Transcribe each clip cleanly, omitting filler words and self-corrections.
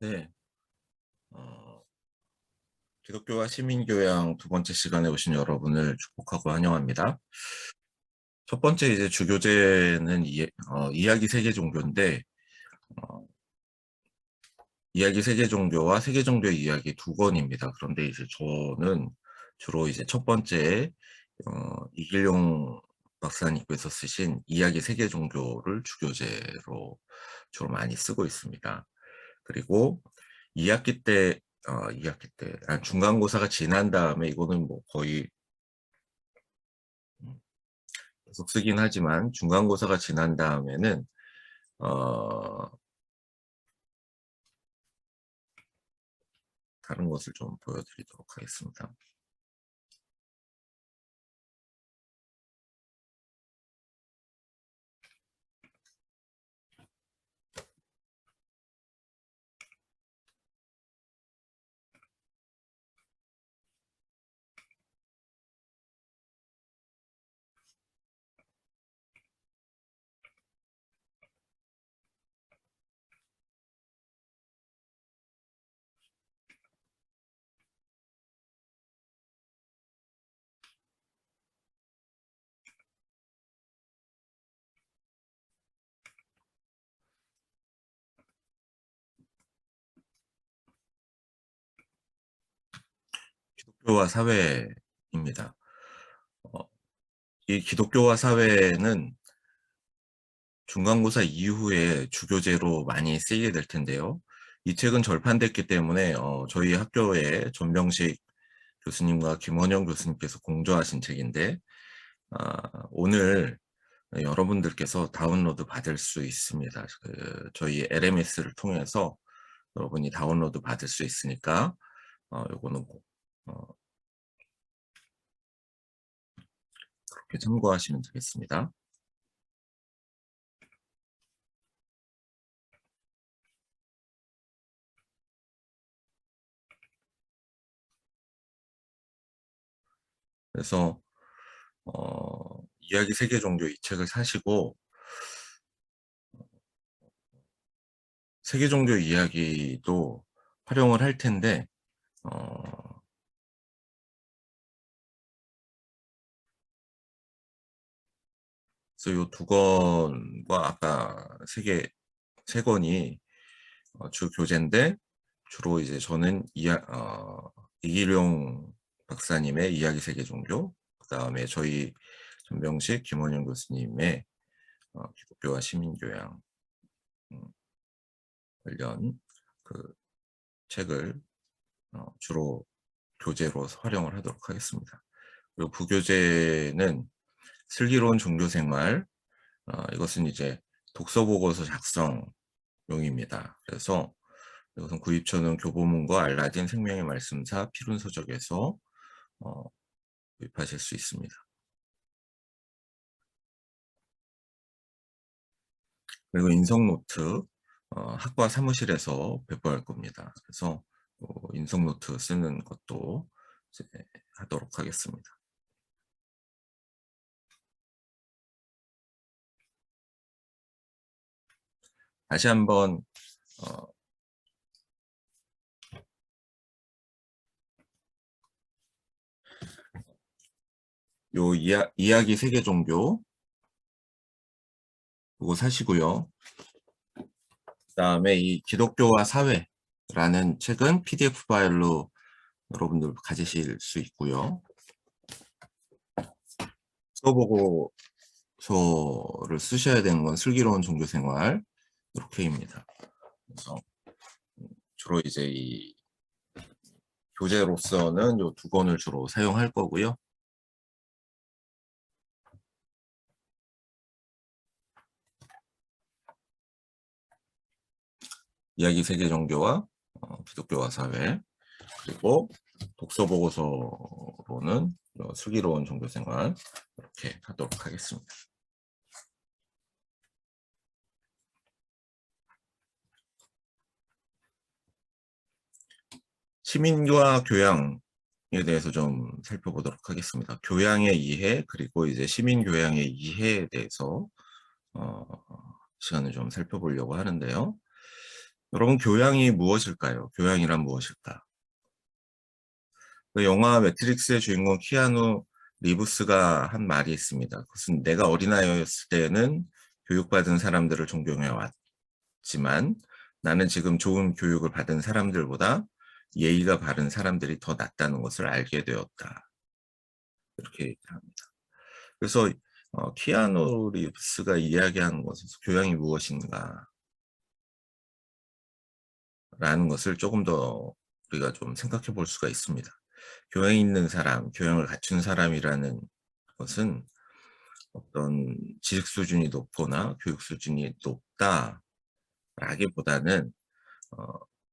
네, 기독교와 시민교양 두 번째 시간에 오신 여러분을 축복하고 환영합니다. 첫 번째 이제 주교재는 이야기 세계 종교인데, 어, 이야기 세계 종교와 세계 종교의 이야기 두 권입니다. 그런데 이제 저는 주로 이제 첫 번째 이길용 박사님께서 쓰신 이야기 세계 종교를 주교재로 주로 많이 쓰고 있습니다. 그리고 2학기 때, 중간고사가 지난 다음에 이거는 뭐 거의 계속 쓰긴 하지만 중간고사가 지난 다음에는 어, 다른 것을 좀 보여드리도록 하겠습니다. 기독교와 사회입니다. 어, 이 기독교와 사회는 중간고사 이후에 주교재로 많이 쓰이게 될 텐데요. 이 책은 절판됐기 때문에 저희 학교에 전병식 교수님과 김원영 교수님께서 공저하신 책인데 오늘 여러분들께서 다운로드 받을 수 있습니다. 저희 LMS를 통해서 여러분이 다운로드 받을 수 있으니까 요거는 꼭 그렇게 참고하시면 되겠습니다. 그래서 이야기 세계 종교 이 책을 사시고 세계 종교 이야기도 활용을 할 텐데 그래서 이 두 권과 아까 세 권이 주 교재인데 주로 이제 저는 이길용 박사님의 이야기 세계 종교, 그 다음에 저희 전병식 김원영 교수님의 기독교와 시민교양 관련 그 책을 주로 교재로 활용을 하도록 하겠습니다. 그리고 부교재는 슬기로운 종교생활, 이것은 이제 독서보고서 작성용입니다. 그래서 이것은 구입처는 교보문고 알라딘 생명의 말씀사 피룬서적에서 구입하실 수 있습니다. 그리고 인성노트 학과 사무실에서 배포할 겁니다. 그래서 인성노트 쓰는 것도 이제 하도록 하겠습니다. 다시 한번 요 이야기 세계 종교 이거 사시고요. 그 다음에 이 기독교와 사회라는 책은 PDF 파일로 여러분들 가지실 수 있고요. 써보고서를 쓰셔야 되는 건 슬기로운 종교생활 이렇게입니다. 그래서 주로 이제 이 교재로서는 이 두 권을 주로 사용할 거고요. 이야기 세계 종교와 기독교와 사회, 그리고 독서 보고서로는 슬기로운 종교생활 이렇게 하도록 하겠습니다. 시민과 교양에 대해서 좀 살펴보도록 하겠습니다. 교양의 이해, 그리고 이제 시민 교양의 이해에 대해서 시간을 좀 살펴보려고 하는데요. 여러분, 교양이 무엇일까요? 교양이란 무엇일까? 그 영화 매트릭스의 주인공 키아누 리브스가 한 말이 있습니다. 그것은 내가 어린아이였을 때는 교육받은 사람들을 존경해 왔지만 나는 지금 좋은 교육을 받은 사람들보다 예의가 바른 사람들이 더 낫다는 것을 알게 되었다. 이렇게 얘기합니다. 그래서 키아누 리브스가 이야기하는 것에서 교양이 무엇인가 라는 것을 조금 더 우리가 좀 생각해 볼 수가 있습니다. 교양 있는 사람, 교양을 갖춘 사람이라는 것은 어떤 지식 수준이 높거나 교육 수준이 높다라기보다는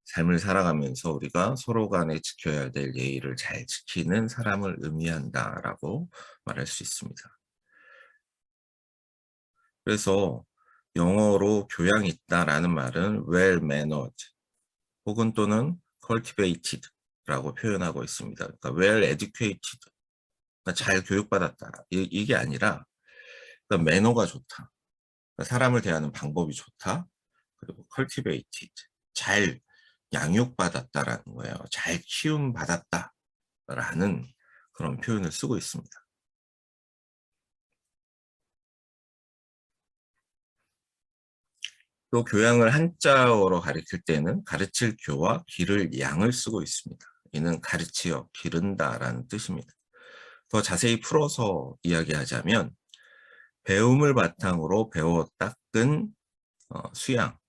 삶을 살아가면서 우리가 서로 간에 지켜야 될 예의를 잘 지키는 사람을 의미한다라고 말할 수 있습니다. 그래서 영어로 교양 있다라는 말은 well mannered 혹은 또는 cultivated 라고 표현하고 있습니다. 그러니까 well educated, 그러니까 잘 교육받았다. 이게 아니라 그러니까 매너가 좋다. 그러니까 사람을 대하는 방법이 좋다. 그리고 cultivated, 잘 양육받았다라는 거예요. 잘 키움받았다라는 그런 표현을 쓰고 있습니다. 또 교양을 한자어로 가리킬 때는 가르칠 교와 기를 양을 쓰고 있습니다. 이는 가르치어 기른다라는 뜻입니다. 더 자세히 풀어서 이야기하자면 배움을 바탕으로 배워 닦은 수양.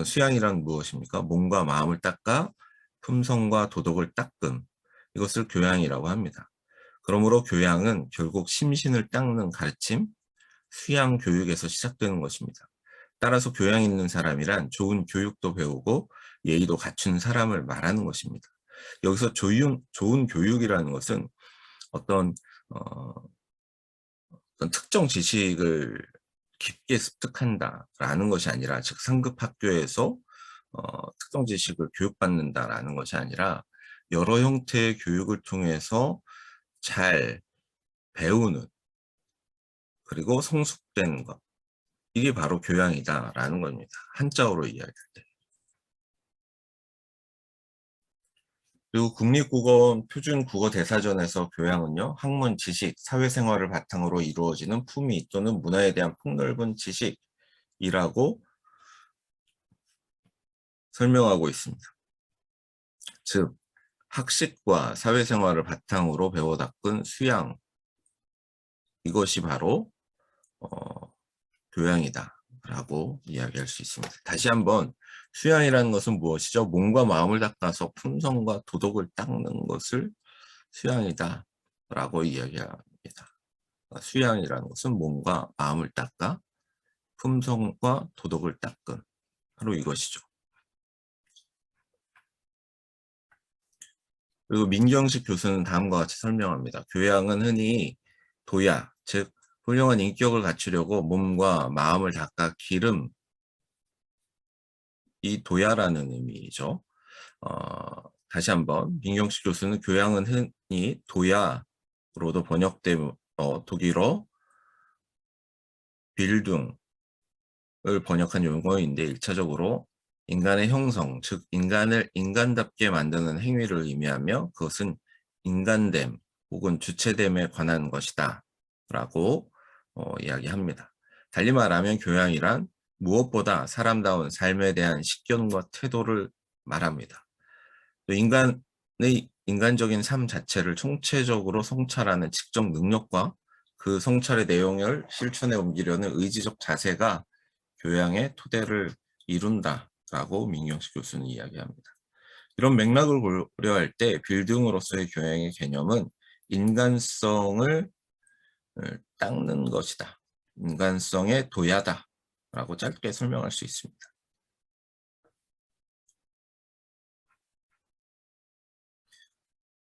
수양이란 무엇입니까? 몸과 마음을 닦아 품성과 도덕을 닦음. 이것을 교양이라고 합니다. 그러므로 교양은 결국 심신을 닦는 가르침, 수양 교육에서 시작되는 것입니다. 따라서 교양 있는 사람이란 좋은 교육도 배우고 예의도 갖춘 사람을 말하는 것입니다. 여기서 좋은 교육이라는 것은 어떤 어떤 특정 지식을 깊게 습득한다라는 것이 아니라, 즉 상급 학교에서 특정 지식을 교육받는다라는 것이 아니라 여러 형태의 교육을 통해서 잘 배우는, 그리고 성숙된 것, 이게 바로 교양이다라는 겁니다. 한자어로 이야기할 때. 그리고 국립국어 표준국어대사전에서 교양은요, 학문, 지식, 사회생활을 바탕으로 이루어지는 품위 또는 문화에 대한 폭넓은 지식이라고 설명하고 있습니다. 즉, 학식과 사회생활을 바탕으로 배워 닦은 수양, 이것이 바로 교양이다라고 이야기할 수 있습니다. 다시 한번, 수양이라는 것은 무엇이죠? 몸과 마음을 닦아서 품성과 도덕을 닦는 것을 수양이다라고 이야기합니다. 수양이라는 것은 몸과 마음을 닦아 품성과 도덕을 닦은, 바로 이것이죠. 그리고 민경식 교수는 다음과 같이 설명합니다. 교양은 흔히 도야, 즉 훌륭한 인격을 갖추려고 몸과 마음을 닦아 기름, 이 도야라는 의미죠. 다시 한번, 민경식 교수는 교양은 흔히 도야로도 번역된 독일어 빌둥을 번역한 용어인데, 1차적으로 인간의 형성, 즉 인간을 인간답게 만드는 행위를 의미하며 그것은 인간됨 혹은 주체됨에 관한 것이다 라고 이야기합니다. 달리 말하면 교양이란 무엇보다 사람다운 삶에 대한 식견과 태도를 말합니다. 또 인간의 인간적인 삶 자체를 총체적으로 성찰하는 지적 능력과 그 성찰의 내용을 실천에 옮기려는 의지적 자세가 교양의 토대를 이룬다라고 민경식 교수는 이야기합니다. 이런 맥락을 고려할 때 빌딩으로서의 교양의 개념은 인간성을 닦는 것이다. 인간성의 도야다 라고 짧게 설명할 수 있습니다.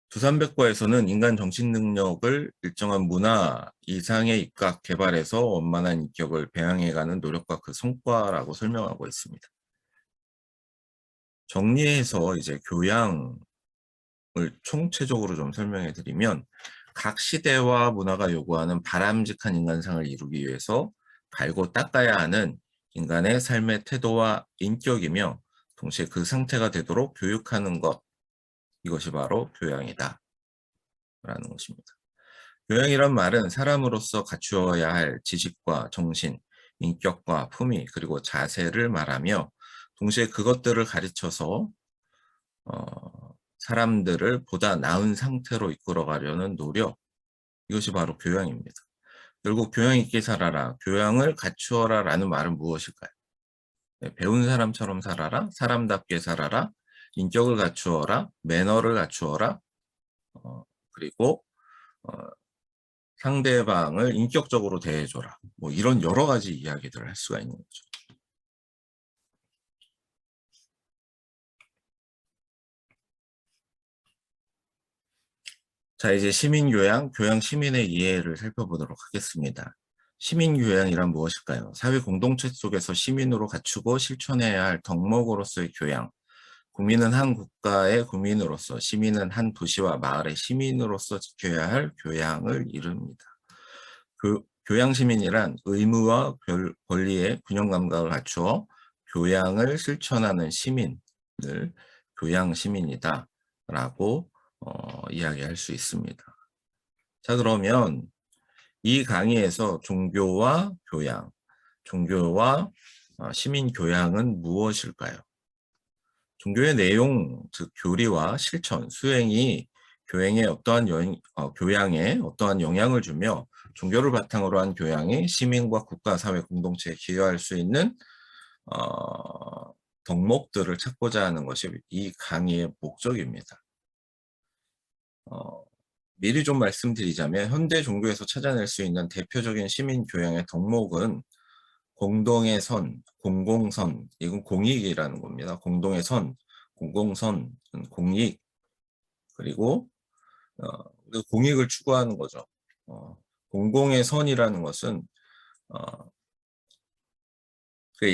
두산백과에서는 인간 정신 능력을 일정한 문화 이상의 입각 개발해서 원만한 인격을 배양해가는 노력과 그 성과라고 설명하고 있습니다. 정리해서 이제 교양을 총체적으로 좀 설명해 드리면, 각 시대와 문화가 요구하는 바람직한 인간상을 이루기 위해서 갈고 닦아야 하는 인간의 삶의 태도와 인격이며, 동시에 그 상태가 되도록 교육하는 것, 이것이 바로 교양이다 라는 것입니다. 교양이란 말은 사람으로서 갖추어야 할 지식과 정신, 인격과 품위, 그리고 자세를 말하며 동시에 그것들을 가르쳐서 사람들을 보다 나은 상태로 이끌어가려는 노력, 이것이 바로 교양입니다. 결국 교양 있게 살아라, 교양을 갖추어라 라는 말은 무엇일까요? 네, 배운 사람처럼 살아라, 사람답게 살아라, 인격을 갖추어라, 매너를 갖추어라, 그리고 어, 상대방을 인격적으로 대해줘라. 뭐 이런 여러 가지 이야기들을 할 수가 있는 거죠. 자, 이제 시민교양, 교양 시민의 이해를 살펴보도록 하겠습니다. 시민교양이란 무엇일까요? 사회 공동체 속에서 시민으로 갖추고 실천해야 할 덕목으로서의 교양. 국민은 한 국가의 국민으로서, 시민은 한 도시와 마을의 시민으로서 지켜야 할 교양을 이릅니다. 교양 시민이란 의무와 권리의 균형 감각을 갖추어 교양을 실천하는 시민을 교양 시민이다 라고 이야기할 수 있습니다. 자, 그러면 이 강의에서 종교와 교양, 종교와 시민 교양은 무엇일까요? 종교의 내용, 즉 교리와 실천, 수행이 교양에 어떠한 영향을 주며 종교를 바탕으로 한 교양이 시민과 국가, 사회, 공동체에 기여할 수 있는 덕목들을 찾고자 하는 것이 이 강의의 목적입니다. 미리 좀 말씀드리자면 현대 종교에서 찾아낼 수 있는 대표적인 시민 교양의 덕목은 공동의 선, 공공선, 이건 공익이라는 겁니다. 공동의 선, 공공선, 공익, 그리고 공익을 추구하는 거죠. 공공의 선이라는 것은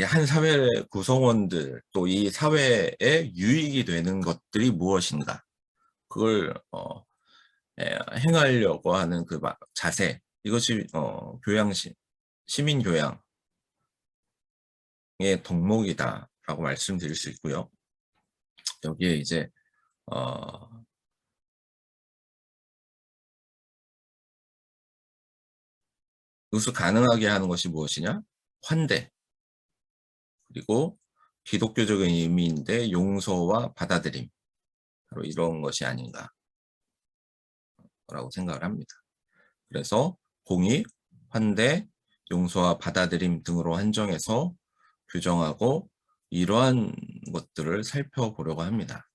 한 사회 구성원들 또 이 사회에 유익이 되는 것들이 무엇인가, 그걸 행하려고 하는 그 자세, 이것이 시민 교양의 덕목이다라고 말씀드릴 수 있고요. 여기에 이제 이것을 가능하게 하는 것이 무엇이냐? 환대, 그리고 기독교적인 의미인데 용서와 받아들임, 바로 이런 것이 아닌가라고 생각을 합니다. 그래서 공의, 환대, 용서와 받아들임 등으로 한정해서 규정하고 이러한 것들을 살펴보려고 합니다.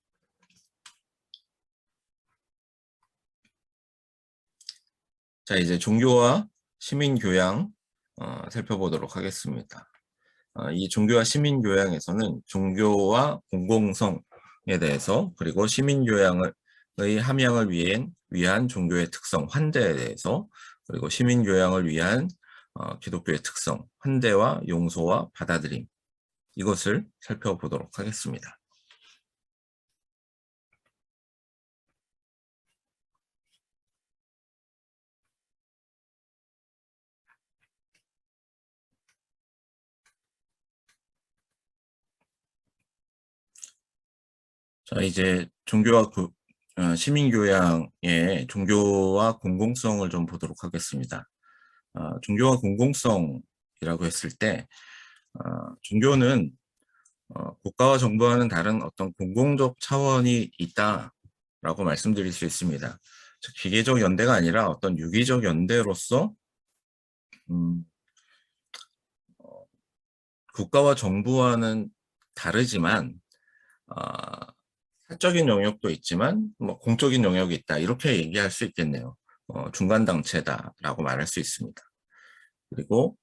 자, 이제 종교와 시민교양 살펴보도록 하겠습니다. 이 종교와 시민교양에서는 종교와 공공성에 대해서, 그리고 시민교양의 함양을 위한 종교의 특성, 환대에 대해서, 그리고 시민교양을 위한 기독교의 특성, 환대와 용서와 받아들임, 이것을 살펴보도록 하겠습니다. 자, 이제 종교와 시민교양의 종교와 공공성을 좀 보도록 하겠습니다. 종교와 공공성이라고 했을 때 종교는 국가와 정부와는 다른 어떤 공공적 차원이 있다라고 말씀드릴 수 있습니다. 즉, 기계적 연대가 아니라 어떤 유기적 연대로서 국가와 정부와는 다르지만 사적인 영역도 있지만 뭐 공적인 영역이 있다, 이렇게 얘기할 수 있겠네요. 중간당체다라고 말할 수 있습니다. 그리고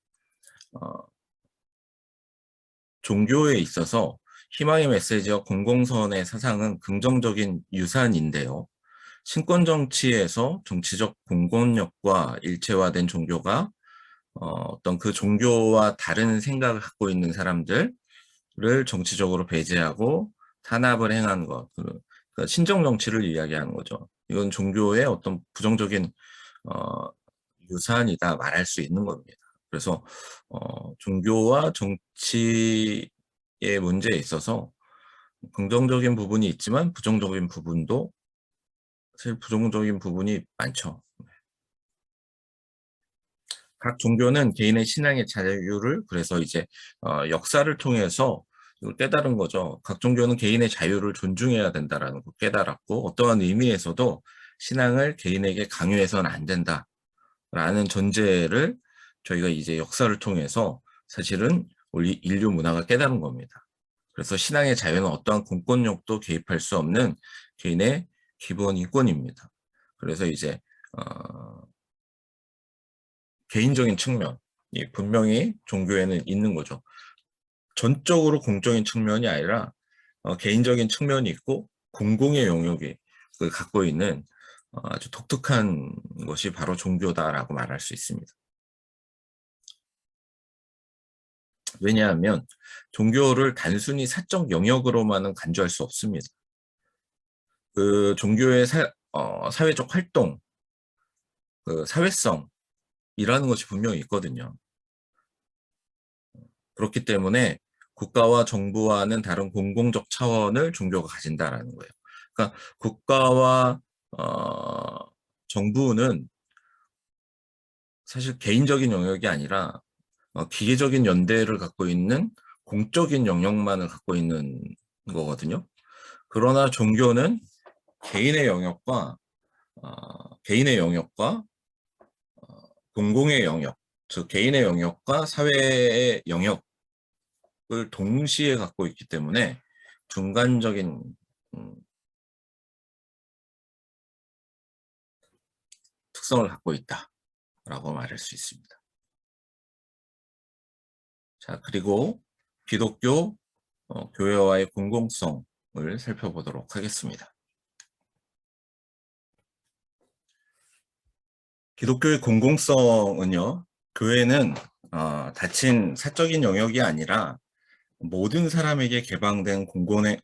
종교에 있어서 희망의 메시지와 공공선의 사상은 긍정적인 유산인데요. 신권정치에서 정치적 공권력과 일체화된 종교가 어떤 그 종교와 다른 생각을 갖고 있는 사람들을 정치적으로 배제하고 탄압을 행한 것, 그러니까 신정정치를 이야기하는 거죠. 이건 종교의 어떤 부정적인 유산이다 말할 수 있는 겁니다. 그래서 종교와 정치의 문제에 있어서 긍정적인 부분이 있지만 부정적인 부분도 사실 부정적인 부분이 많죠. 각 종교는 개인의 신앙의 자유를 그래서 이제 역사를 통해서 이걸 깨달은 거죠. 각 종교는 개인의 자유를 존중해야 된다라는 걸 깨달았고 어떠한 의미에서도 신앙을 개인에게 강요해서는 안 된다라는 전제를 저희가 이제 역사를 통해서 사실은 우리 인류 문화가 깨달은 겁니다. 그래서 신앙의 자유는 어떠한 공권력도 개입할 수 없는 개인의 기본 인권입니다. 그래서 이제 개인적인 측면이 분명히 종교에는 있는 거죠. 전적으로 공적인 측면이 아니라 개인적인 측면이 있고 공공의 영역이 갖고 있는 아주 독특한 것이 바로 종교다라고 말할 수 있습니다. 왜냐하면 종교를 단순히 사적 영역으로만은 간주할 수 없습니다. 그 종교의 사회적 활동, 그 사회성이라는 것이 분명히 있거든요. 그렇기 때문에 국가와 정부와는 다른 공공적 차원을 종교가 가진다라는 거예요. 그러니까 국가와 정부는 사실 개인적인 영역이 아니라 기계적인 연대를 갖고 있는 공적인 영역만을 갖고 있는 거거든요. 그러나 종교는 개인의 영역과 개인의 영역과 공공의 영역, 즉 개인의 영역과 사회의 영역을 동시에 갖고 있기 때문에 중간적인 특성을 갖고 있다라고 말할 수 있습니다. 자, 그리고 기독교 교회와의 공공성을 살펴보도록 하겠습니다. 기독교의 공공성은요, 교회는 닫힌 사적인 영역이 아니라 모든 사람에게 개방된 공공의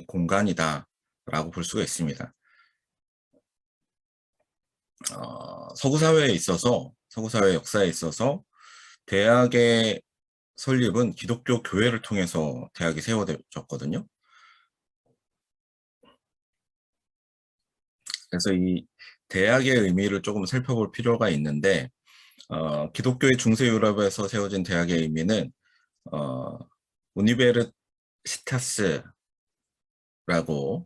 공간이다라고 볼 수가 있습니다. 서구 사회 역사에 있어서 대학의 설립은 기독교 교회를 통해서 대학이 세워졌거든요. 그래서 이 대학의 의미를 조금 살펴볼 필요가 있는데 기독교의 중세 유럽에서 세워진 대학의 의미는 우니베르시타스라고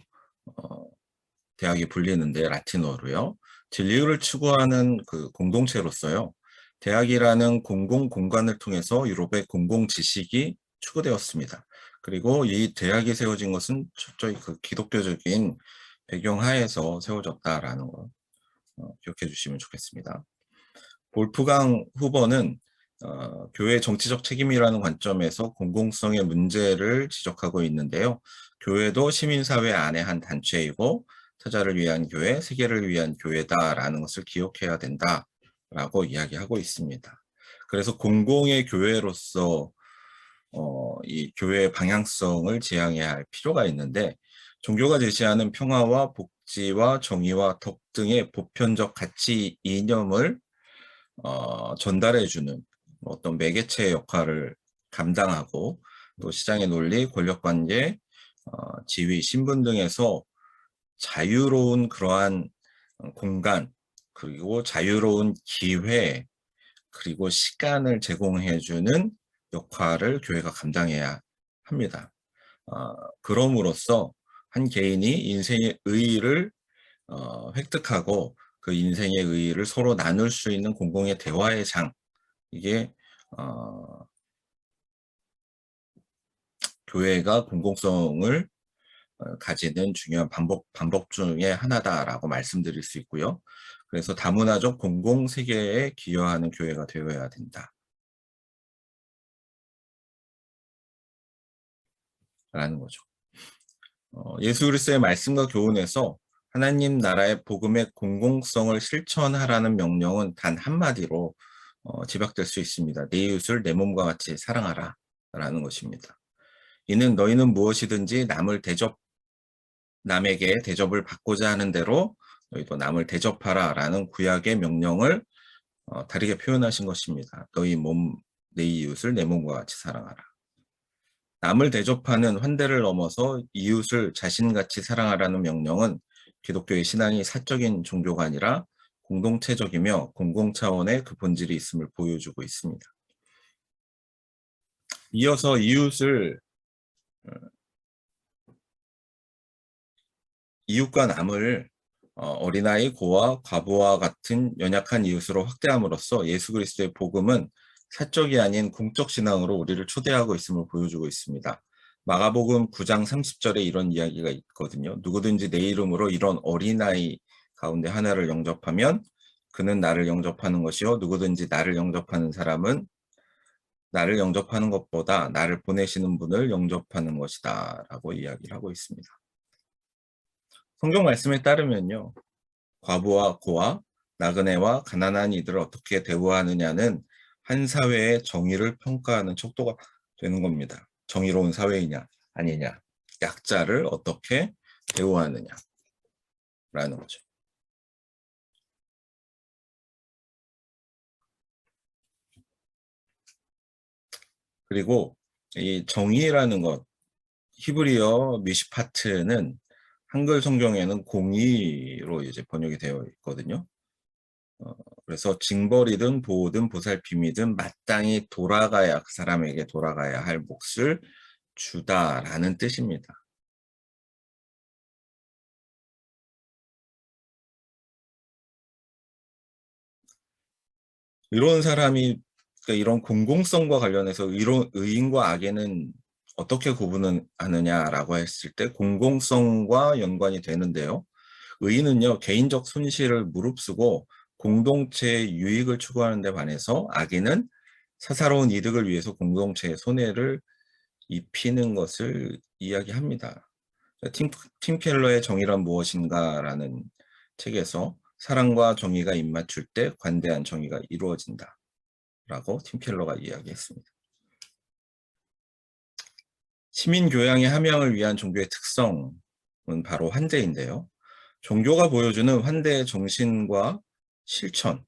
대학이 불리는데 라틴어로요. 진리를 추구하는 그 공동체로서요. 대학이라는 공공 공간을 통해서 유럽의 공공 지식이 추구되었습니다. 그리고 이 대학이 세워진 것은 철저히 그 기독교적인 배경 하에서 세워졌다라는 거 기억해 주시면 좋겠습니다. 볼프강 후보는 교회의 정치적 책임이라는 관점에서 공공성의 문제를 지적하고 있는데요. 교회도 시민사회 안의 한 단체이고 타자를 위한 교회, 세계를 위한 교회다라는 것을 기억해야 된다라고 이야기하고 있습니다. 그래서 공공의 교회로서 이 교회의 방향성을 지향해야 할 필요가 있는데 종교가 제시하는 평화와 복지와 정의와 덕 등의 보편적 가치 이념을 전달해주는 어떤 매개체 역할을 감당하고 또 시장의 논리, 권력관계, 지위, 신분 등에서 자유로운 그러한 공간 그리고 자유로운 기회 그리고 시간을 제공해주는 역할을 교회가 감당해야 합니다. 그럼으로써 한 개인이 인생의 의의를 획득하고 그 인생의 의의를 서로 나눌 수 있는 공공의 대화의 장, 이게 교회가 공공성을 가지는 중요한 방법 중에 하나다라고 말씀드릴 수 있고요. 그래서 다문화적 공공세계에 기여하는 교회가 되어야 된다. 라는 거죠. 예수 그리스도의 말씀과 교훈에서 하나님 나라의 복음의 공공성을 실천하라는 명령은 단 한마디로 집약될 수 있습니다. 내 이웃을 내 몸과 같이 사랑하라 라는 것입니다. 이는 너희는 무엇이든지 남에게 대접을 받고자 하는 대로 너희도 남을 대접하라 라는 구약의 명령을 다르게 표현하신 것입니다. 내 이웃을 내 몸과 같이 사랑하라. 남을 대접하는 환대를 넘어서 이웃을 자신같이 사랑하라는 명령은 기독교의 신앙이 사적인 종교가 아니라 공동체적이며 공공 차원의 그 본질이 있음을 보여주고 있습니다. 이어서 이웃과 남을 어린아이, 고아, 과부와 같은 연약한 이웃으로 확대함으로써 예수 그리스도의 복음은 사적이 아닌 공적 신앙으로 우리를 초대하고 있음을 보여주고 있습니다. 마가복음 9장 30절에 이런 이야기가 있거든요. 누구든지 내 이름으로 이런 어린아이 가운데 하나를 영접하면 그는 나를 영접하는 것이요 누구든지 나를 영접하는 사람은 나를 영접하는 것보다 나를 보내시는 분을 영접하는 것이다 라고 이야기를 하고 있습니다. 성경 말씀에 따르면요. 과부와 고아, 나그네와 가난한 이들을 어떻게 대우하느냐는 한 사회의 정의를 평가하는 척도가 되는 겁니다. 정의로운 사회이냐 아니냐, 약자를 어떻게 대우하느냐라는 거죠. 그리고 이 정의라는 것, 히브리어 미시파트는 한글 성경에는 공의로 이제 번역이 되어 있거든요. 그래서 징벌이든 보호든 보살핌이든 마땅히 돌아가야 그 사람에게 돌아가야 할 몫을 주다라는 뜻입니다. 이런 사람이 그러니까 이런 공공성과 관련해서 이런 의인과 악에는 어떻게 구분을 하느냐라고 했을 때 공공성과 연관이 되는데요. 의인은요 개인적 손실을 무릅쓰고 공동체의 유익을 추구하는 데 반해서 악인은 사사로운 이득을 위해서 공동체의 손해를 입히는 것을 이야기합니다. 팀 켈러의 정의란 무엇인가라는 책에서 사랑과 정의가 입맞출 때 관대한 정의가 이루어진다 라고 팀 켈러가 이야기했습니다. 시민 교양의 함양을 위한 종교의 특성은 바로 환대인데요. 종교가 보여주는 환대의 정신과 실천,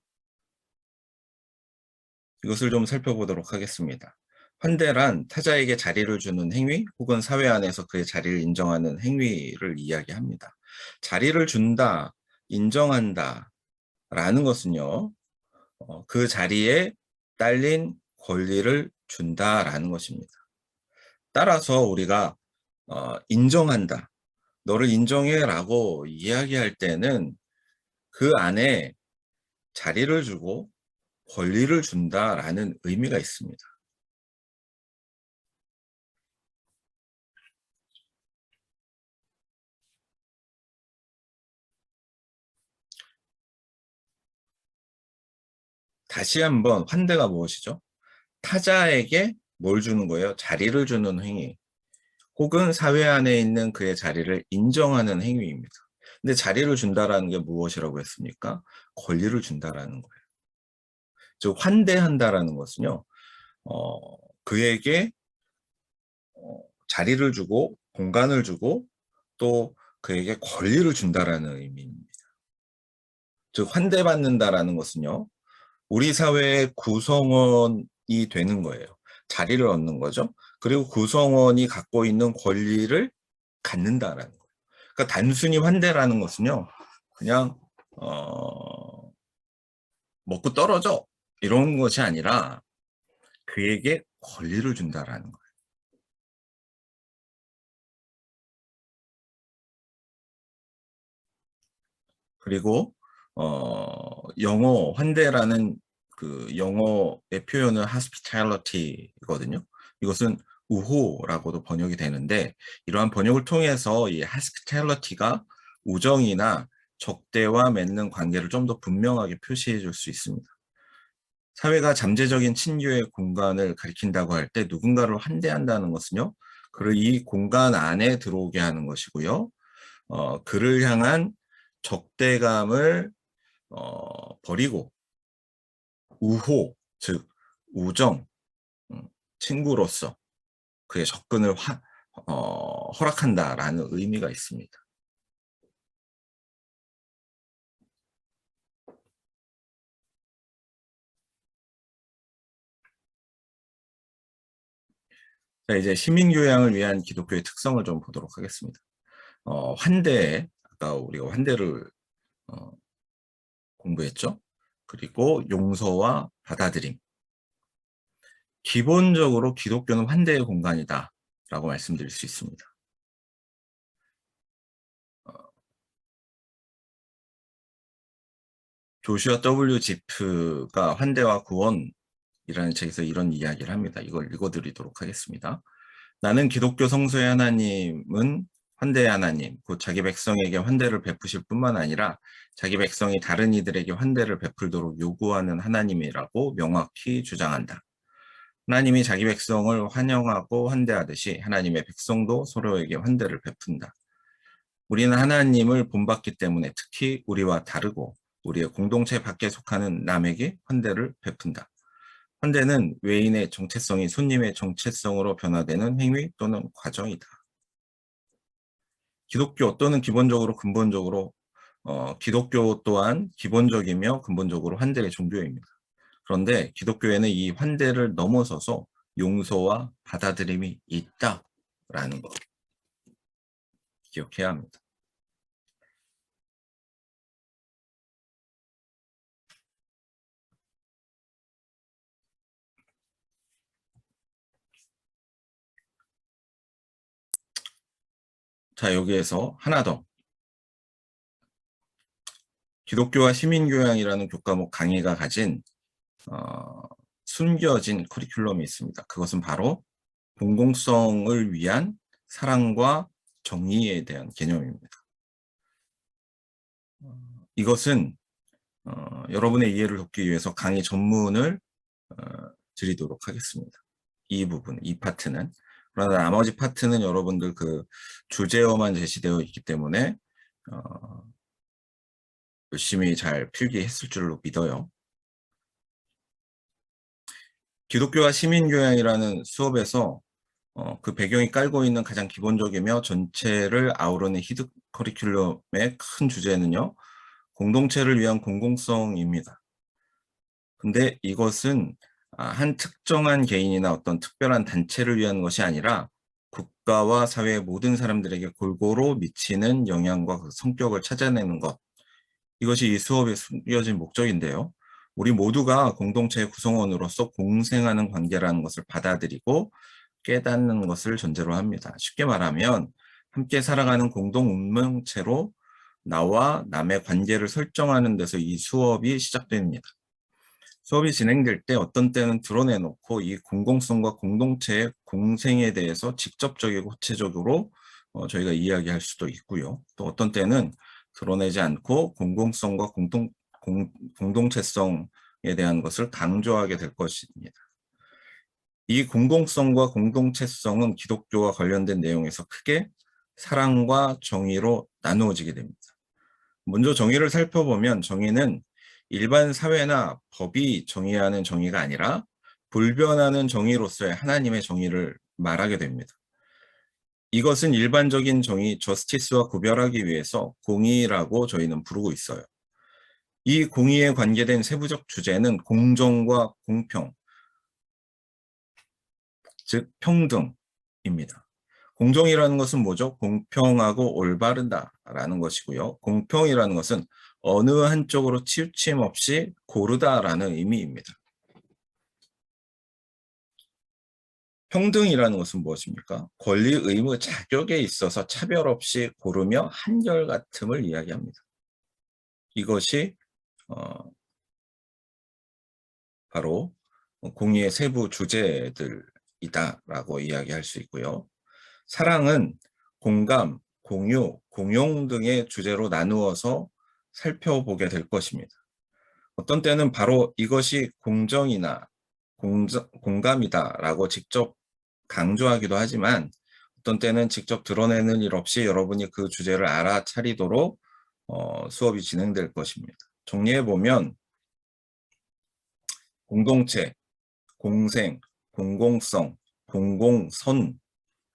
이것을 좀 살펴보도록 하겠습니다. 환대란 타자에게 자리를 주는 행위 혹은 사회 안에서 그의 자리를 인정하는 행위를 이야기합니다. 자리를 준다, 인정한다 라는 것은요, 그 자리에 딸린 권리를 준다라는 것입니다. 따라서 우리가 인정한다, 너를 인정해라고 이야기할 때는 그 안에 자리를 주고 권리를 준다라는 의미가 있습니다. 다시 한번 환대가 무엇이죠? 타자에게 뭘 주는 거예요? 자리를 주는 행위. 혹은 사회 안에 있는 그의 자리를 인정하는 행위입니다. 근데 자리를 준다라는 게 무엇이라고 했습니까? 권리를 준다라는 거예요. 즉 환대한다라는 것은요. 그에게 자리를 주고 공간을 주고 또 그에게 권리를 준다라는 의미입니다. 즉 환대받는다라는 것은요. 우리 사회의 구성원이 되는 거예요. 자리를 얻는 거죠. 그리고 구성원이 갖고 있는 권리를 갖는다라는 거예요. 그러니까 단순히 환대라는 것은요. 그냥 먹고 떨어져 이런 것이 아니라 그에게 권리를 준다라는 거예요. 그리고 영어 환대라는 그 영어의 표현은 hospitality거든요. 이것은 우호라고도 번역이 되는데 이러한 번역을 통해서 이 hospitality가 우정이나 적대와 맺는 관계를 좀 더 분명하게 표시해 줄 수 있습니다. 사회가 잠재적인 친교의 공간을 가리킨다고 할 때 누군가를 환대한다는 것은요. 그를 이 공간 안에 들어오게 하는 것이고요. 그를 향한 적대감을 버리고 우호, 즉 우정, 친구로서 그의 접근을 허락한다라는 의미가 있습니다. 자, 이제 시민교양을 위한 기독교의 특성을 좀 보도록 하겠습니다. 환대, 아까 우리가 환대를 공부했죠. 그리고 용서와 받아들임. 기본적으로 기독교는 환대의 공간이다 라고 말씀드릴 수 있습니다. 조슈아 W. 지프가 환대와 구원이라는 책에서 이런 이야기를 합니다. 이걸 읽어드리도록 하겠습니다. 나는 기독교 성서의 하나님은 환대의 하나님, 곧 자기 백성에게 환대를 베푸실 뿐만 아니라 자기 백성이 다른 이들에게 환대를 베풀도록 요구하는 하나님이라고 명확히 주장한다. 하나님이 자기 백성을 환영하고 환대하듯이 하나님의 백성도 서로에게 환대를 베푼다. 우리는 하나님을 본받기 때문에 특히 우리와 다르고 우리의 공동체 밖에 속하는 남에게 환대를 베푼다. 환대는 외인의 정체성이 손님의 정체성으로 변화되는 행위 또는 과정이다. 기독교 또는 기본적으로 근본적으로 기독교 또한 기본적이며 근본적으로 환대의 종교입니다. 그런데 기독교에는 이 환대를 넘어서서 용서와 받아들임이 있다라는 것 기억해야 합니다. 자, 여기에서 하나 더. 기독교와 시민교양이라는 교과목 강의가 가진 숨겨진 커리큘럼이 있습니다. 그것은 바로 공공성을 위한 사랑과 정의에 대한 개념입니다. 이것은 여러분의 이해를 돕기 위해서 강의 전문을 드리도록 하겠습니다. 이 부분, 이 파트는. 그러나 나머지 파트는 여러분들 그 주제어만 제시되어 있기 때문에 열심히 잘 필기했을 줄로 믿어요. 기독교와 시민교양이라는 수업에서 그 배경이 깔고 있는 가장 기본적이며 전체를 아우르는 히든 커리큘럼의 큰 주제는요, 공동체를 위한 공공성입니다. 근데 이것은 한 특정한 개인이나 어떤 특별한 단체를 위한 것이 아니라 국가와 사회의 모든 사람들에게 골고루 미치는 영향과 그 성격을 찾아내는 것. 이것이 이 수업의 숨겨진 목적인데요. 우리 모두가 공동체의 구성원으로서 공생하는 관계라는 것을 받아들이고 깨닫는 것을 전제로 합니다. 쉽게 말하면 함께 살아가는 공동 운명체로 나와 남의 관계를 설정하는 데서 이 수업이 시작됩니다. 수업이 진행될 때 어떤 때는 드러내놓고 이 공공성과 공동체의 공생에 대해서 직접적이고 구체적으로 저희가 이야기할 수도 있고요. 또 어떤 때는 드러내지 않고 공공성과 공동체성에 대한 것을 강조하게 될 것입니다. 이 공공성과 공동체성은 기독교와 관련된 내용에서 크게 사랑과 정의로 나누어지게 됩니다. 먼저 정의를 살펴보면 정의는 일반 사회나 법이 정의하는 정의가 아니라 불변하는 정의로서의 하나님의 정의를 말하게 됩니다. 이것은 일반적인 정의, 저스티스와 구별하기 위해서 공의라고 저희는 부르고 있어요. 이 공의에 관계된 세부적 주제는 공정과 공평, 즉 평등입니다. 공정이라는 것은 뭐죠? 공평하고 올바르다라는 것이고요. 공평이라는 것은 어느 한쪽으로 치우침 없이 고르다라는 의미입니다. 평등이라는 것은 무엇입니까? 권리, 의무, 자격에 있어서 차별 없이 고르며 한결같음을 이야기합니다. 이것이 바로 공의의 세부 주제들이다라고 이야기할 수 있고요. 사랑은 공감, 공유, 공용 등의 주제로 나누어서 살펴보게 될 것입니다. 어떤 때는 바로 이것이 공정이나 공감이다라고 직접 강조하기도 하지만 어떤 때는 직접 드러내는 일 없이 여러분이 그 주제를 알아차리도록 수업이 진행될 것입니다. 정리해보면 공동체, 공생, 공공성, 공공선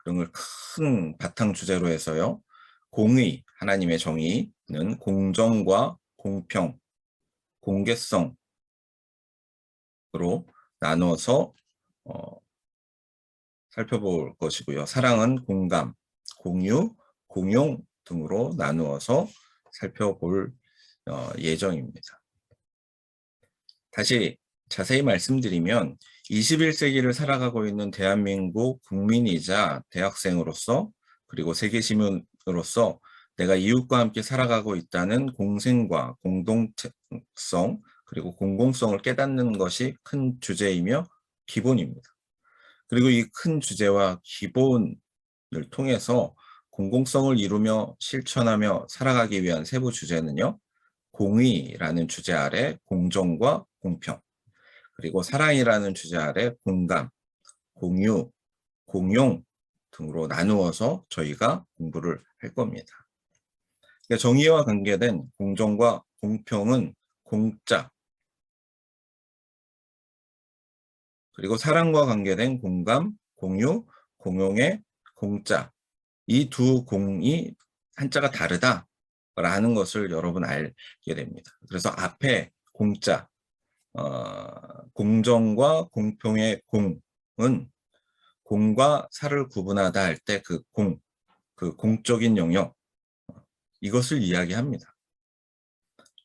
등을 큰 바탕 주제로 해서요. 공의, 하나님의 정의는 공정과 공평, 공개성으로 나누어서 살펴볼 것이고요. 사랑은 공감, 공유, 공용 등으로 나누어서 살펴볼 예정입니다. 다시 자세히 말씀드리면 21세기를 살아가고 있는 대한민국 국민이자 대학생으로서 그리고 세계 시민으로서 내가 이웃과 함께 살아가고 있다는 공생과 공동성 그리고 공공성을 깨닫는 것이 큰 주제이며 기본입니다. 그리고 이 큰 주제와 기본을 통해서 공공성을 이루며 실천하며 살아가기 위한 세부 주제는요. 공의라는 주제 아래 공정과 공평, 그리고 사랑이라는 주제 아래 공감, 공유, 공용 등으로 나누어서 저희가 공부를 할 겁니다. 정의와 관계된 공정과 공평은 공자, 그리고 사랑과 관계된 공감, 공유, 공용의 공자, 이 두 공이 한자가 다르다라는 것을 여러분 알게 됩니다. 그래서 앞에 공자, 공정과 공평의 공은 공과 사를 구분하다 할 때 그 공적인 영역, 이것을 이야기합니다.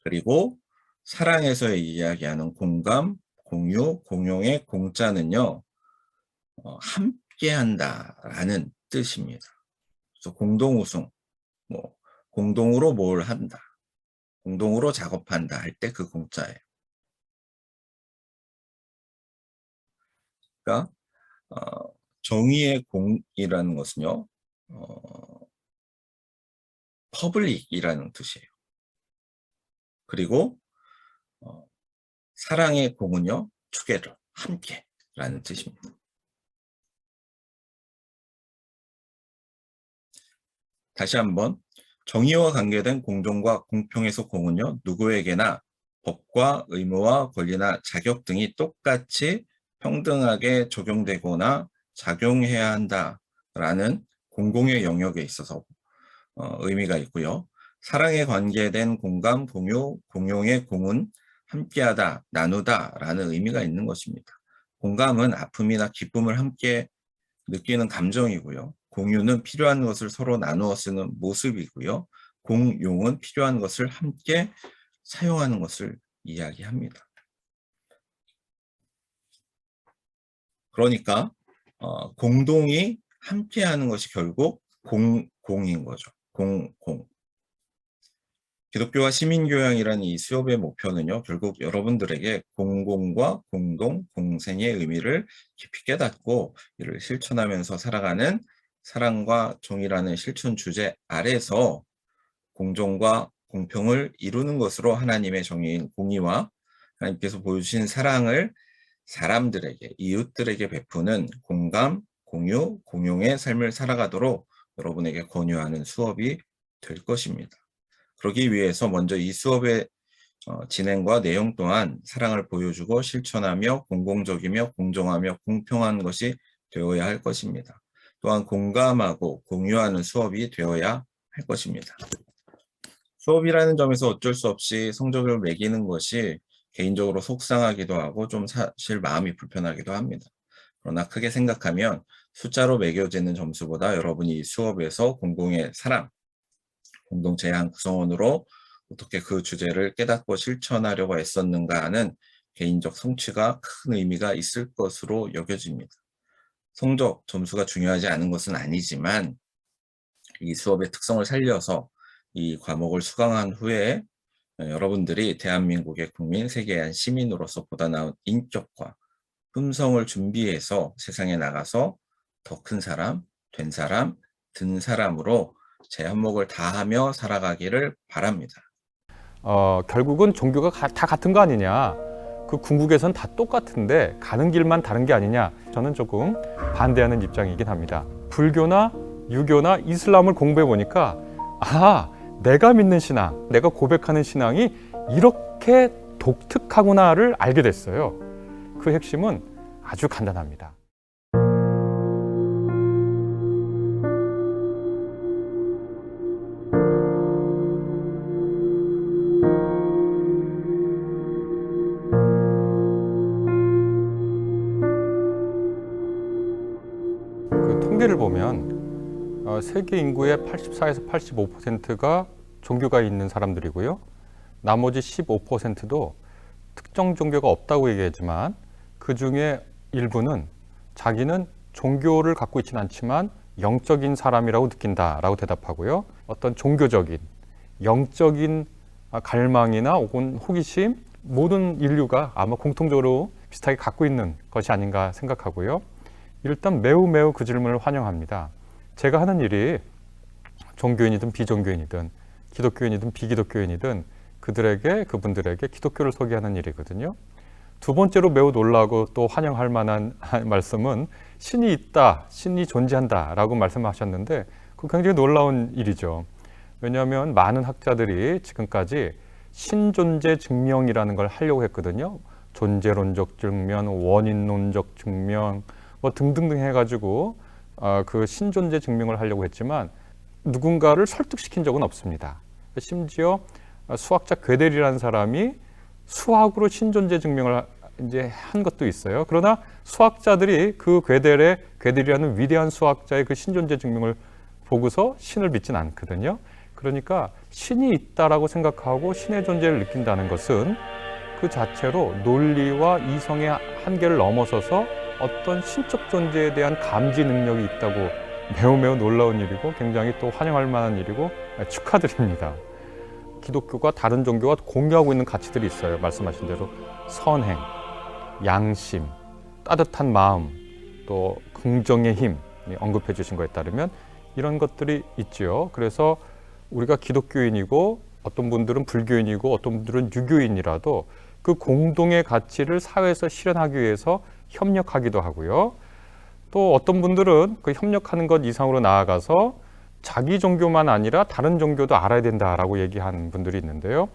그리고 사랑에서 이야기하는 공감, 공유, 공용의 공자는요, 함께한다라는 뜻입니다. 그래서 공동우승, 뭐 공동으로 뭘 한다, 공동으로 작업한다 할 때 그 공자예요. 그러니까 정의의 공이라는 것은요, 퍼블릭이라는 뜻이에요. 그리고 사랑의 공은요, together, 함께라는 뜻입니다. 다시 한번 정의와 관계된 공정과 공평에서 공은요, 누구에게나 법과 의무와 권리나 자격 등이 똑같이 평등하게 적용되거나 작용해야 한다라는 공공의 영역에 있어서 의미가 있고요. 사랑에 관계된 공감, 공유, 공용의 공은 함께하다, 나누다라는 의미가 있는 것입니다. 공감은 아픔이나 기쁨을 함께 느끼는 감정이고요. 공유는 필요한 것을 서로 나누어 쓰는 모습이고요. 공용은 필요한 것을 함께 사용하는 것을 이야기합니다. 그러니까 공동이 함께하는 것이 결국 공인 거죠. 공. 기독교와 시민교양이라는 이 수업의 목표는요, 결국 여러분들에게 공공과 공동, 공생의 의미를 깊이 깨닫고 이를 실천하면서 살아가는 사랑과 정의라는 실천 주제 아래서 공정과 공평을 이루는 것으로 하나님의 정의인 공의와 하나님께서 보여주신 사랑을 사람들에게, 이웃들에게 베푸는 공감, 공유, 공용의 삶을 살아가도록 여러분에게 권유하는 수업이 될 것입니다. 그러기 위해서 먼저 이 수업의 진행과 내용 또한 사랑을 보여주고 실천하며 공공적이며 공정하며 공평한 것이 되어야 할 것입니다. 또한 공감하고 공유하는 수업이 되어야 할 것입니다. 수업이라는 점에서 어쩔 수 없이 성적을 매기는 것이 개인적으로 속상하기도 하고 좀 사실 마음이 불편하기도 합니다. 그러나 크게 생각하면 숫자로 매겨지는 점수보다 여러분이 이 수업에서 공공의 사랑, 공동체의 한 구성원으로 어떻게 그 주제를 깨닫고 실천하려고 애썼는가 하는 개인적 성취가 큰 의미가 있을 것으로 여겨집니다. 성적, 점수가 중요하지 않은 것은 아니지만 이 수업의 특성을 살려서 이 과목을 수강한 후에 여러분들이 대한민국의 국민, 세계의 한 시민으로서 보다 나은 인격과 품성을 준비해서 세상에 나가서 더 큰 사람, 된 사람, 든 사람으로 제 한몫을 다하며 살아가기를 바랍니다. 결국은 종교가 다 같은 거 아니냐. 그 궁극에선 다 똑같은데 가는 길만 다른 게 아니냐. 저는 조금 반대하는 입장이긴 합니다. 불교나 유교나 이슬람을 공부해 보니까 내가 믿는 신앙, 내가 고백하는 신앙이 이렇게 독특하구나를 알게 됐어요. 그 핵심은 아주 간단합니다. 세계 인구의 84에서 85%가 종교가 있는 사람들이고요. 나머지 15%도 특정 종교가 없다고 얘기하지만 그 중에 일부는 자기는 종교를 갖고 있지는 않지만 영적인 사람이라고 느낀다라고 대답하고요. 어떤 종교적인, 영적인 갈망이나 혹은 호기심, 모든 인류가 아마 공통적으로 비슷하게 갖고 있는 것이 아닌가 생각하고요. 일단 매우 그 질문을 환영합니다. 제가 하는 일이 종교인이든 비종교인이든 기독교인이든 비기독교인이든 그분들에게 기독교를 소개하는 일이거든요. 두 번째로 매우 놀라고 또 환영할 만한 말씀은 신이 있다, 신이 존재한다 라고 말씀하셨는데 그거 굉장히 놀라운 일이죠. 왜냐하면 많은 학자들이 지금까지 신존재 증명이라는 걸 하려고 했거든요. 존재론적 증명, 원인론적 증명 뭐 등등등 해가지고 그 신존재 증명을 하려고 했지만 누군가를 설득시킨 적은 없습니다. 심지어 수학자 괴델이라는 사람이 수학으로 신존재 증명을 이제 한 것도 있어요. 그러나 수학자들이 그 괴델이라는 위대한 수학자의 그 신존재 증명을 보고서 신을 믿진 않거든요. 그러니까 신이 있다라고 생각하고 신의 존재를 느낀다는 것은 그 자체로 논리와 이성의 한계를 넘어서서 어떤 신적 존재에 대한 감지 능력이 있다고 매우 놀라운 일이고 굉장히 또 환영할 만한 일이고 축하드립니다. 기독교가 다른 종교와 공유하고 있는 가치들이 있어요. 말씀하신 대로 선행, 양심, 따뜻한 마음, 또 긍정의 힘 언급해 주신 거에 따르면 이런 것들이 있죠. 그래서 우리가 기독교인이고 어떤 분들은 불교인이고 어떤 분들은 유교인이라도 그 공동의 가치를 사회에서 실현하기 위해서 협력하기도 하고요. 또 어떤 분들은 그 협력하는 것 이상으로 나아가서 자기 종교만 아니라 다른 종교도 알아야 된다라고 얘기하는 분들이 있는데요.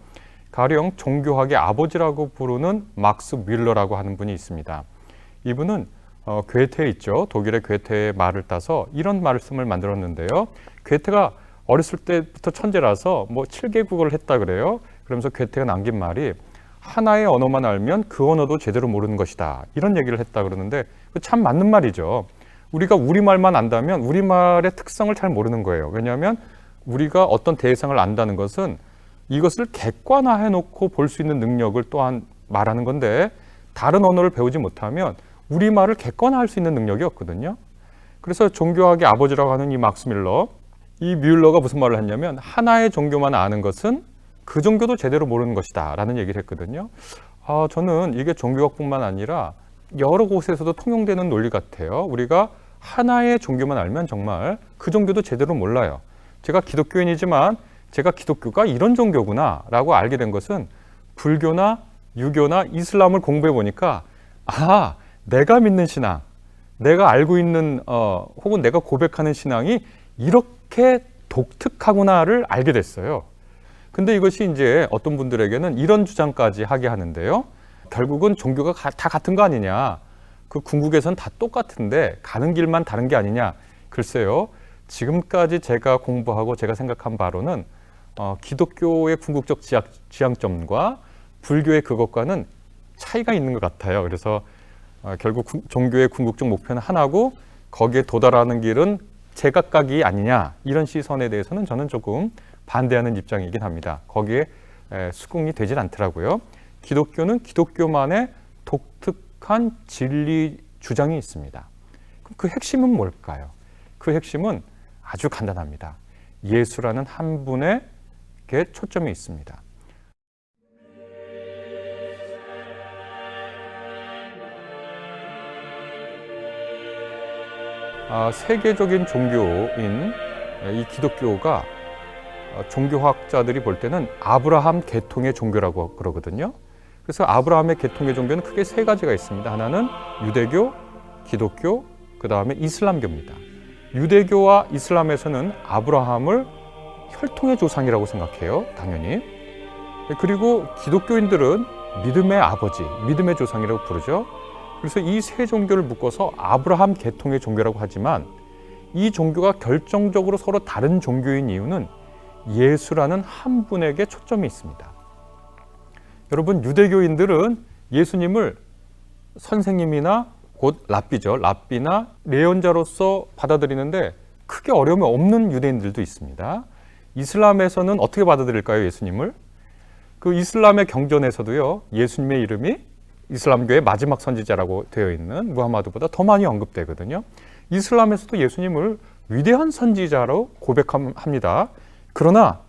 가령 종교학의 아버지라고 부르는 막스 뮬러라고 하는 분이 있습니다. 이분은 괴테 있죠. 독일의 괴테의 말을 따서 이런 말씀을 만들었는데요. 괴테가 어렸을 때부터 천재라서 뭐 7개 국어를 했다 그래요. 그러면서 괴테가 남긴 말이 하나의 언어만 알면 그 언어도 제대로 모르는 것이다. 이런 얘기를 했다 그러는데 참 맞는 말이죠. 우리가 우리말만 안다면 우리말의 특성을 잘 모르는 거예요. 왜냐하면 우리가 어떤 대상을 안다는 것은 이것을 객관화해 놓고 볼 수 있는 능력을 또한 말하는 건데 다른 언어를 배우지 못하면 우리말을 객관화할 수 있는 능력이 없거든요. 그래서 종교학의 아버지라고 하는 이 막스 뮬러, 이 뮬러가 무슨 말을 했냐면 하나의 종교만 아는 것은 그 종교도 제대로 모르는 것이다 라는 얘기를 했거든요. 저는 이게 종교학뿐만 아니라 여러 곳에서도 통용되는 논리 같아요. 우리가 하나의 종교만 알면 정말 그 종교도 제대로 몰라요. 제가 기독교인이지만 제가 기독교가 이런 종교구나 라고 알게 된 것은 불교나 유교나 이슬람을 공부해 보니까 내가 믿는 신앙, 내가 알고 있는 혹은 내가 고백하는 신앙이 이렇게 독특하구나를 알게 됐어요. 근데 이것이 이제 어떤 분들에게는 이런 주장까지 하게 하는데요. 결국은 종교가 다 같은 거 아니냐. 그 궁극에선 다 똑같은데 가는 길만 다른 게 아니냐. 글쎄요. 지금까지 제가 공부하고 제가 생각한 바로는 기독교의 궁극적 지향점과 불교의 그것과는 차이가 있는 것 같아요. 그래서 결국 종교의 궁극적 목표는 하나고 거기에 도달하는 길은 제각각이 아니냐. 이런 시선에 대해서는 저는 조금 반대하는 입장이긴 합니다. 거기에 수긍이 되질 않더라고요. 기독교는 기독교만의 독특한 진리 주장이 있습니다. 그럼 그 핵심은 뭘까요? 그 핵심은 아주 간단합니다. 예수라는 한 분에게 초점이 있습니다. 세계적인 종교인 이 기독교가 종교학자들이 볼 때는 아브라함 계통의 종교라고 그러거든요. 그래서 아브라함의 계통의 종교는 크게 세 가지가 있습니다. 하나는 유대교, 기독교, 그 다음에 이슬람교입니다. 유대교와 이슬람에서는 아브라함을 혈통의 조상이라고 생각해요. 당연히. 그리고 기독교인들은 믿음의 아버지, 믿음의 조상이라고 부르죠. 그래서 이 세 종교를 묶어서 아브라함 계통의 종교라고 하지만 이 종교가 결정적으로 서로 다른 종교인 이유는 예수라는 한 분에게 초점이 있습니다. 여러분, 유대교인들은 예수님을 선생님이나 곧 랍비죠. 랍비나 예언자로서 받아들이는데 크게 어려움이 없는 유대인들도 있습니다. 이슬람에서는 어떻게 받아들일까요, 예수님을? 그 이슬람의 경전에서도요, 예수님의 이름이 이슬람교의 마지막 선지자라고 되어 있는 무하마드보다 더 많이 언급되거든요. 이슬람에서도 예수님을 위대한 선지자로 고백합니다. 그러나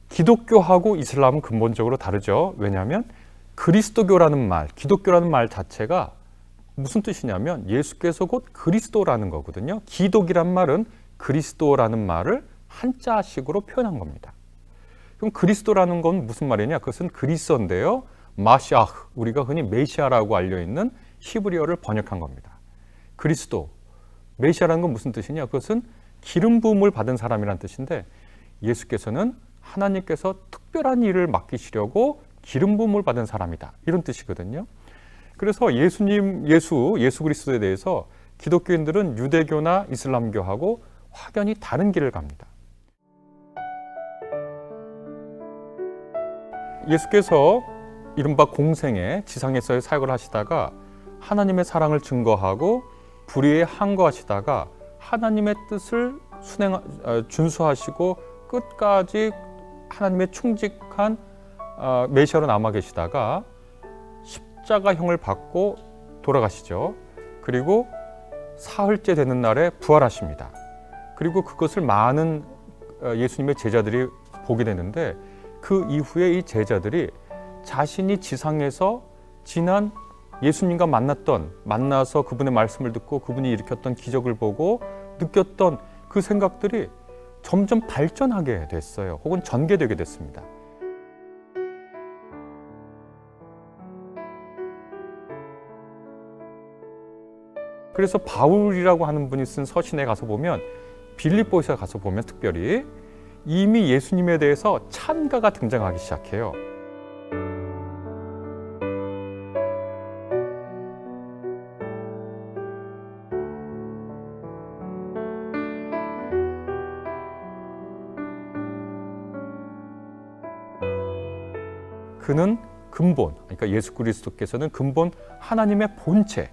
기독교하고 이슬람은 근본적으로 다르죠. 왜냐하면 그리스도교라는 말, 기독교라는 말 자체가 무슨 뜻이냐면 예수께서 곧 그리스도라는 거거든요. 기독이란 말은 그리스도라는 말을 한자식으로 표현한 겁니다. 그럼 그리스도라는 건 무슨 말이냐? 그것은 그리스어인데요. 마시아흐, 우리가 흔히 메시아라고 알려있는 히브리어를 번역한 겁니다. 그리스도, 메시아라는 건 무슨 뜻이냐? 그것은 기름 부음을 받은 사람이란 뜻인데 예수께서는 하나님께서 특별한 일을 맡기시려고 기름 부음을 받은 사람이다. 이런 뜻이거든요. 그래서 예수 그리스도에 대해서 기독교인들은 유대교나 이슬람교하고 확연히 다른 길을 갑니다. 예수께서 이른바 공생애 지상에서의 사역을 하시다가 하나님의 사랑을 증거하고 불의에 항거하시다가 하나님의 뜻을 준수하시고 끝까지 하나님의 충직한 메시아로 남아 계시다가 십자가형을 받고 돌아가시죠. 그리고 사흘째 되는 날에 부활하십니다. 그리고 그것을 많은 예수님의 제자들이 보게 되는데 그 이후에 이 제자들이 자신이 지상에서 지난 예수님과 만나서 그분의 말씀을 듣고 그분이 일으켰던 기적을 보고 느꼈던 그 생각들이 점점 발전하게 됐어요. 혹은 전개되게 됐습니다. 그래서 바울이라고 하는 분이 쓴 서신에 가서 보면, 빌립보에서 가서 보면 특별히 이미 예수님에 대해서 찬가가 등장하기 시작해요. 그는 근본, 그러니까 예수 그리스도께서는 근본 하나님의 본체,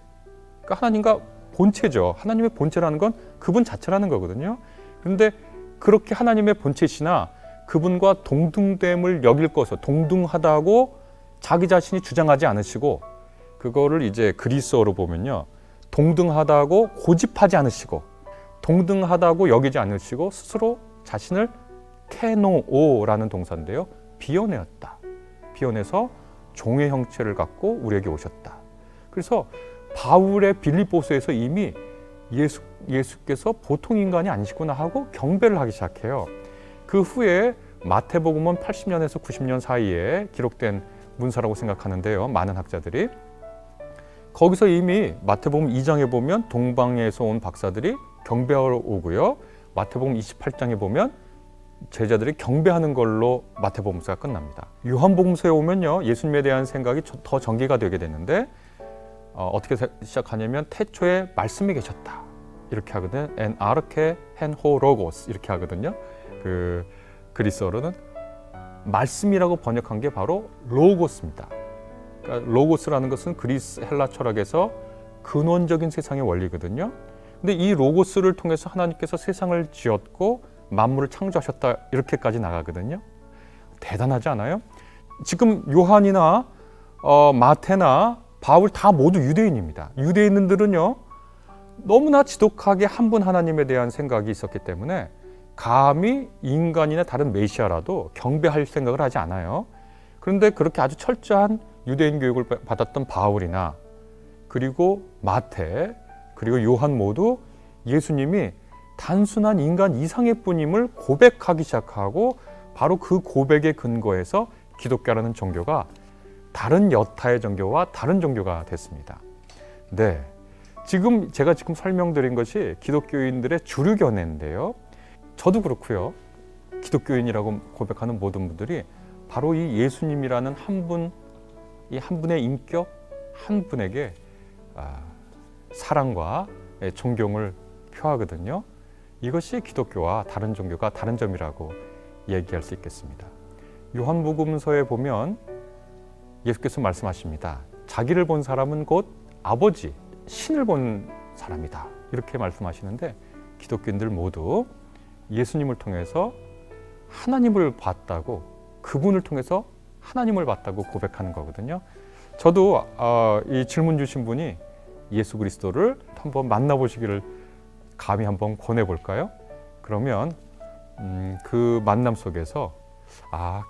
그러니까 하나님과 본체죠. 하나님의 본체라는 건 그분 자체라는 거거든요. 그런데 그렇게 하나님의 본체시나 그분과 동등됨을 여길 것을 동등하다고 자기 자신이 주장하지 않으시고, 그거를 이제 그리스어로 보면요, 동등하다고 고집하지 않으시고 동등하다고 여기지 않으시고 스스로 자신을 케노오라는 동사인데요, 비워내었다. 비워내서 종의 형체를 갖고 우리에게 오셨다. 그래서 바울의 빌립보서에서 이미 예수께서 보통 인간이 아니시구나 하고 경배를 하기 시작해요. 그 후에 마태복음은 80년에서 90년 사이에 기록된 문서라고 생각하는데요, 많은 학자들이. 거기서 이미 마태복음 2장에 보면 동방에서 온 박사들이 경배하러 오고요, 마태복음 28장에 보면 제자들이 경배하는 걸로 마태복음서가 끝납니다. 요한복음서에 오면요, 예수님에 대한 생각이 더 전개가 되게 되는데 어떻게 시작하냐면 태초에 말씀이 계셨다 이렇게 하거든요. 엔 아르케 헨 호 로고스 이렇게 하거든요. 그 그리스어로는 말씀이라고 번역한 게 바로 로고스입니다. 그러니까 로고스라는 것은 그리스 헬라 철학에서 근원적인 세상의 원리거든요. 근데 이 로고스를 통해서 하나님께서 세상을 지었고 만물을 창조하셨다 이렇게까지 나가거든요. 대단하지 않아요? 지금 요한이나 마태나 바울 다 모두 유대인입니다. 유대인들은요, 너무나 지독하게 한 분 하나님에 대한 생각이 있었기 때문에 감히 인간이나 다른 메시아라도 경배할 생각을 하지 않아요. 그런데 그렇게 아주 철저한 유대인 교육을 받았던 바울이나 그리고 마태 그리고 요한 모두 예수님이 단순한 인간 이상의 뿐임을 고백하기 시작하고, 바로 그 고백의 근거에서 기독교라는 종교가 다른 여타의 종교와 다른 종교가 됐습니다. 네, 제가 지금 설명드린 것이 기독교인들의 주류 견해인데요, 저도 그렇고요, 기독교인이라고 고백하는 모든 분들이 바로 이 예수님이라는 이 한 분의 인격, 한 분에게 사랑과 존경을 표하거든요. 이것이 기독교와 다른 종교가 다른 점이라고 얘기할 수 있겠습니다. 요한복음서에 보면 예수께서 말씀하십니다. 자기를 본 사람은 곧 아버지, 신을 본 사람이다. 이렇게 말씀하시는데 기독교인들 모두 예수님을 통해서 하나님을 봤다고, 그분을 통해서 하나님을 봤다고 고백하는 거거든요. 저도 이 질문 주신 분이 예수 그리스도를 한번 만나보시기를 감히 한번 권해볼까요? 그러면 그 만남 속에서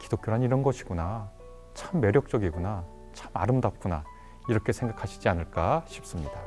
기독교란 이런 것이구나, 참 매력적이구나, 참 아름답구나, 이렇게 생각하시지 않을까 싶습니다.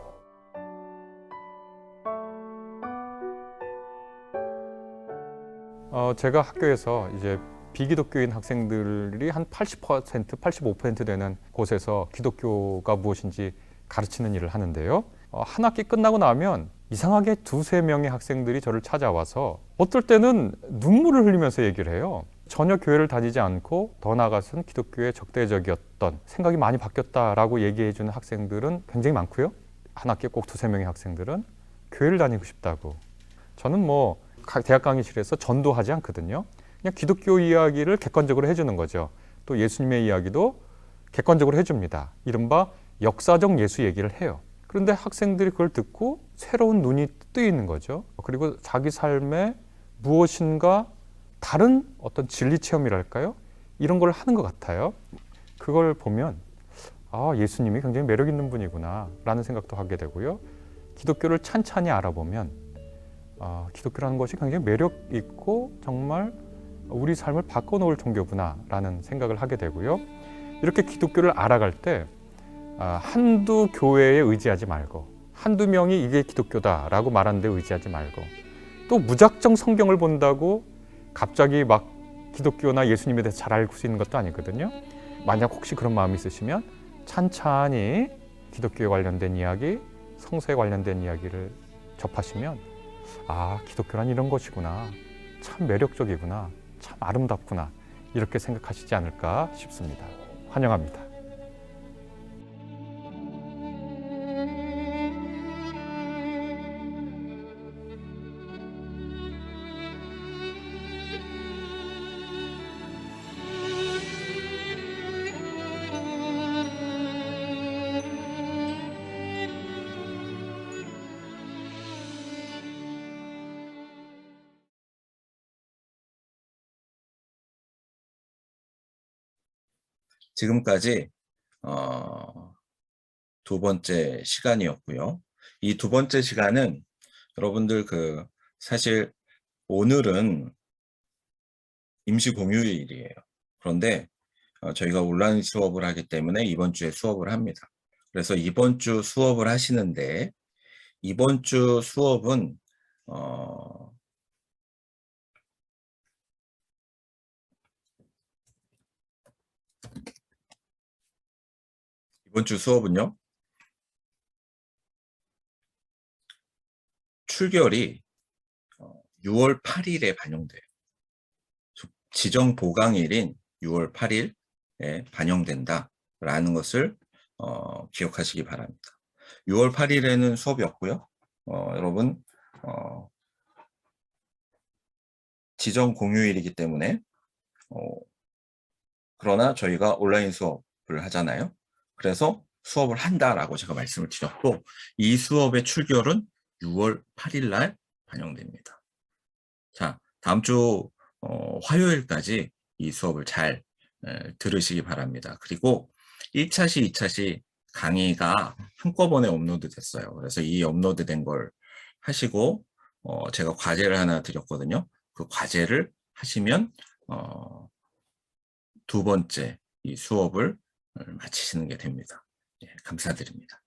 제가 학교에서 이제 비기독교인 학생들이 한 80%, 85% 되는 곳에서 기독교가 무엇인지 가르치는 일을 하는데요. 한 학기 끝나고 나면 이상하게 두세 명의 학생들이 저를 찾아와서 어떨 때는 눈물을 흘리면서 얘기를 해요. 전혀 교회를 다니지 않고 더 나아가서는 기독교에 적대적이었던, 생각이 많이 바뀌었다라고 얘기해 주는 학생들은 굉장히 많고요. 한 학기에 꼭 두세 명의 학생들은 교회를 다니고 싶다고. 저는 대학 강의실에서 전도하지 않거든요. 그냥 기독교 이야기를 객관적으로 해주는 거죠. 또 예수님의 이야기도 객관적으로 해줍니다. 이른바 역사적 예수 얘기를 해요. 그런데 학생들이 그걸 듣고 새로운 눈이 뜨이는 거죠. 그리고 자기 삶에 무엇인가 다른 어떤 진리 체험이랄까요? 이런 걸 하는 것 같아요. 그걸 보면 예수님이 굉장히 매력 있는 분이구나 라는 생각도 하게 되고요. 기독교를 찬찬히 알아보면 기독교라는 것이 굉장히 매력 있고 정말 우리 삶을 바꿔놓을 종교구나 라는 생각을 하게 되고요. 이렇게 기독교를 알아갈 때 한두 교회에 의지하지 말고, 한두 명이 이게 기독교다라고 말하는 데 의지하지 말고, 또 무작정 성경을 본다고 갑자기 막 기독교나 예수님에 대해서 잘 알고 수 있는 것도 아니거든요. 만약 혹시 그런 마음이 있으시면 찬찬히 기독교에 관련된 이야기, 성서에 관련된 이야기를 접하시면 기독교란 이런 것이구나, 참 매력적이구나, 참 아름답구나, 이렇게 생각하시지 않을까 싶습니다. 환영합니다. 지금까지 두 번째 시간이었고요. 이 두 번째 시간은 여러분들 사실 오늘은 임시 공휴일이에요. 그런데 저희가 온라인 수업을 하기 때문에 이번 주에 수업을 합니다. 그래서 이번 주 수업을 하시는데, 이번 주 수업은 출결이 6월 8일에 반영돼요. 지정 보강일인 6월 8일에 반영된다라는 것을 기억하시기 바랍니다. 6월 8일에는 수업이 없고요. 여러분 지정 공휴일이기 때문에 그러나 저희가 온라인 수업을 하잖아요. 그래서 수업을 한다라고 제가 말씀을 드렸고, 이 수업의 출결은 6월 8일 날 반영됩니다. 자, 다음 주 화요일까지 이 수업을 잘 들으시기 바랍니다. 그리고 1차시, 2차시 강의가 한꺼번에 업로드 됐어요. 그래서 이 업로드된 걸 하시고 제가 과제를 하나 드렸거든요. 그 과제를 하시면 두 번째 이 수업을 마치시는 게 됩니다. 감사드립니다.